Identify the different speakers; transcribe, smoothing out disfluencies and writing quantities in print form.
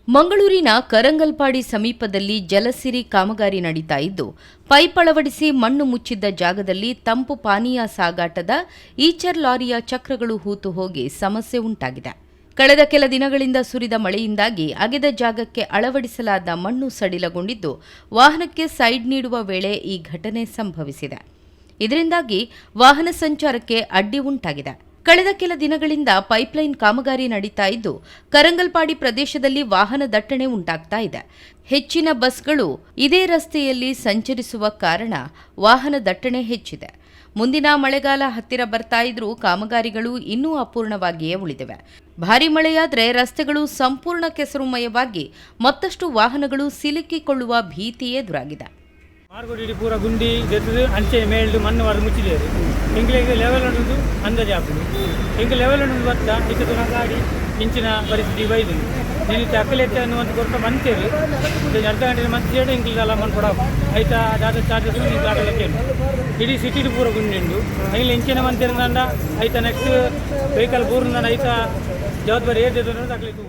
Speaker 1: ಮಂಗಳೂರಿನ ಕರಂಗಲ್ಪಾಡಿ ಸಮೀಪದಲ್ಲಿ ಜಲಸಿರಿ ಕಾಮಗಾರಿ ನಡೀತಾ ಇದ್ದು, ಪೈಪ್ ಅಳವಡಿಸಿ ಮಣ್ಣು ಮುಚ್ಚಿದ್ದ ಜಾಗದಲ್ಲಿ ತಂಪು ಪಾನೀಯ ಸಾಗಾಟದ ಈಚರ್ ಲಾರಿಯ ಚಕ್ರಗಳು ಹೂತು ಹೋಗಿ ಸಮಸ್ಯೆ ಉಂಟಾಗಿದೆ. ಕಳೆದ ಕೆಲ ದಿನಗಳಿಂದ ಸುರಿದ ಮಳೆಯಿಂದಾಗಿ ಅಗೆದ ಜಾಗಕ್ಕೆ ಅಳವಡಿಸಲಾದ ಮಣ್ಣು ಸಡಿಲಗೊಂಡಿದ್ದು, ವಾಹನಕ್ಕೆ ಸೈಡ್ ನೀಡುವ ವೇಳೆ ಈ ಘಟನೆ ಸಂಭವಿಸಿದೆ. ಇದರಿಂದಾಗಿ ವಾಹನ ಸಂಚಾರಕ್ಕೆ ಅಡ್ಡಿ ಉಂಟಾಗಿದೆ. ಕಳೆದ ಕೆಲ ದಿನಗಳಿಂದ ಪೈಪ್ಲೈನ್ ಕಾಮಗಾರಿ ನಡೀತಾ ಇದ್ದು, ಕರಂಗಲ್ಪಾಡಿ ಪ್ರದೇಶದಲ್ಲಿ ವಾಹನ ದಟ್ಟಣೆ ಉಂಟಾಗ್ತಾ ಇದೆ. ಹೆಚ್ಚಿನ ಬಸ್ಗಳು ಇದೇ ರಸ್ತೆಯಲ್ಲಿ ಸಂಚರಿಸುವ ಕಾರಣ ವಾಹನ ದಟ್ಟಣೆ ಹೆಚ್ಚಿದೆ. ಮುಂದಿನ ಮಳೆಗಾಲ ಹತ್ತಿರ ಬರ್ತಾ ಇದ್ರೂ ಕಾಮಗಾರಿಗಳು ಇನ್ನೂ ಅಪೂರ್ಣವಾಗಿಯೇ ಉಳಿದಿವೆ. ಭಾರೀ ಮಳೆಯಾದರೆ ರಸ್ತೆಗಳು ಸಂಪೂರ್ಣ ಕೆಸರುಮಯವಾಗಿ ಮತ್ತಷ್ಟು ವಾಹನಗಳು ಸಿಲುಕಿಕೊಳ್ಳುವ ಭೀತಿ ಎದುರಾಗಿದೆ.
Speaker 2: ಮಾರ್ಗೋಡಿ ಪೂರ ಗುಂಡಿ ಜೊತೆ ಅಂಚೆ ಮೇಲ್ದು ಮಣ್ಣು ವಾರ ಮುಚ್ಚಿದ್ದೇವೆ. ಎಂಗ್ಲಿಗೆ ಲೆವೆಲ್ ಅನ್ನೋದು ಅಂದಾಜು ಹಾಕುದು. ಎಂಗೆ ಲೆವೆಲ್ ಅನ್ನೋದು ಬತ್ತ ಇತ್ತು ನಾ ಗಾಡಿ ಇಂಚಿನ ಪರಿಸ್ಥಿತಿ ಬೈದು ನೀನು ಅಕ್ಕಲೆತ್ತೆ ಅನ್ನುವಂಥ ಕೊರತ ಬಂತೇವೆ. ಅರ್ಧ ಗಂಟೆ ಮತ್ತೆ ಎಂಗ್ಲಿಗೆಲ್ಲ ಮಣ್ಣು ಕೊಡ ಆಯ್ತಾ ದಾದ ಚಾರ್ಜಸ್ ನೀವು ಆಗಲಿಕ್ಕೆ ಇಡೀ ಸಿಟಿದು ಪೂರ ಗುಂಡಿ ಉಂಟು. ಅಲ್ಲಿ ಇಂಚಿನ ಮಂತಿರಂದ ಆಯ್ತಾ ನೆಕ್ಸ್ಟ್ ವೆಹಿಕಲ್ ಪೂರ್ಣ ಆಯ್ತಾ ಜವಾಬ್ದಾರಿ ಏರ್ದು ಅನ್ನೋದು ಆಗಲಿಕ್ಕೆ